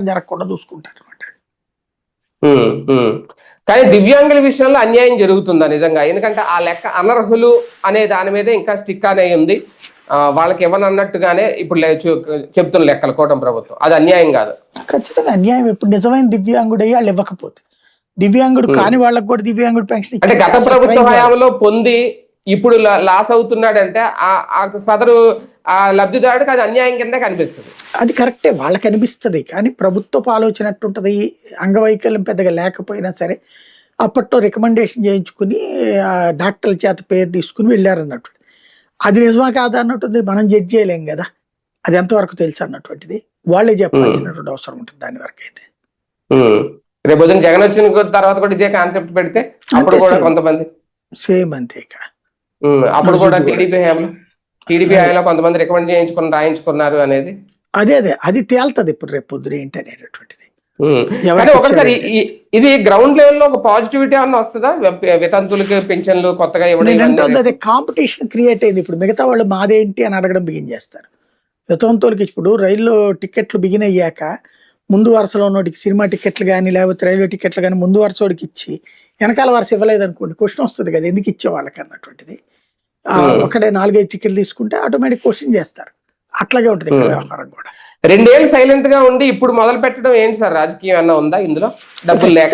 జరగకుండా చూసుకుంటారు అనమాట. కానీ దివ్యాంగుల విషయంలో అన్యాయం జరుగుతుందా నిజంగా? ఎందుకంటే ఆ లెక్క అనర్హులు అనే దాని మీద ఇంకా స్టిక్ అనే ఉంది. వాళ్ళకి ఇవ్వనన్నట్టుగానే ఇప్పుడు చెప్తున్న లెక్కలు కూటమి ప్రభుత్వం. అది అన్యాయం కాదు? ఖచ్చితంగా అన్యాయం. ఇప్పుడు నిజమైన దివ్యాంగుడు అయ్యి వాళ్ళు ఇవ్వకపోతే, దివ్యాంగుడు కాని వాళ్ళకి కూడా దివ్యాంగుడు పెన్షన్ అంటే గత ప్రభుత్వ హయాంలో పొంది ఇప్పుడు లాస్ అవుతున్నాడంటే ఆ సదరు ఆ లబ్ధిదారుడికి అది అన్యాయం కింద కనిపిస్తుంది. అది కరెక్టే, వాళ్ళకి అనిపిస్తుంది. కానీ ప్రభుత్వపు ఆలోచన ఎట్టుంటది, అంగవైకల్యం పెద్దగా లేకపోయినా సరే అప్పట్లో రికమెండేషన్ చేయించుకుని డాక్టర్ల చేత పేరు తీసుకుని వెళ్ళారన్నట్టు. అది నిజమా కాదా అన్నట్టుంది మనం జడ్జ్ చేయలేం కదా, అది ఎంతవరకు తెలుసు అన్నటువంటిది వాళ్ళే చెప్పాల్సినటువంటి అవసరం ఉంటుంది దాని వరకు అయితే. రేపు పొద్దున జగన్ వచ్చిన తర్వాత కూడా ఇదే కాన్సెప్ట్ పెడితే అప్పుడు కూడా కొంతమంది సేమ్ అంతే. అప్పుడు కూడా టీడీపీ హయాంలో కొంతమంది రికమెండ్ రాయించుకున్నారు అనేది అదే అది తేల్తది ఇప్పుడు రేపు పొద్దున ఏంటి అనేటటువంటిది. ఒకసారి ఇది గ్రౌండ్ లెవెల్లో ఒక పాజిటివిటీ అన్న వస్తుందా? వితంతులకి పెన్షన్లు కొత్తగా ఇవ్వడం, అదే కాంపిటీషన్ క్రియేట్ అయింది. ఇప్పుడు మిగతా వాళ్ళు మాదేంటి అని అడగడం బిగిన్ చేస్తారు. వితంతులకి ఇప్పుడు రైల్లో టికెట్లు బిగిన్ అయ్యాక ముందు వరుసలో ఉన్నోడికి సినిమా టికెట్లు కానీ లేకపోతే రైల్వే టికెట్లు కానీ ముందు వరుసోడికి ఇచ్చి వెనకాల వరుస ఇవ్వలేదు అనుకోండి, క్వశ్చన్ వస్తుంది కదా ఎందుకు ఇచ్చే వాళ్ళకి అన్నటువంటిది. ఒకటే 4-5 టికెట్లు తీసుకుంటే ఆటోమేటిక్ క్వశ్చన్ చేస్తారు. అట్లాగే ఉంటుంది ఇక్కడ వ్యవహారం కూడా. 2 ఏళ్ళు సైలెంట్ గా ఉండి ఇప్పుడు మొదలు పెట్టడం ఏంటి సార్? రాజకీయం అన్న ఉందా ఇందులో? డబ్బులు లేక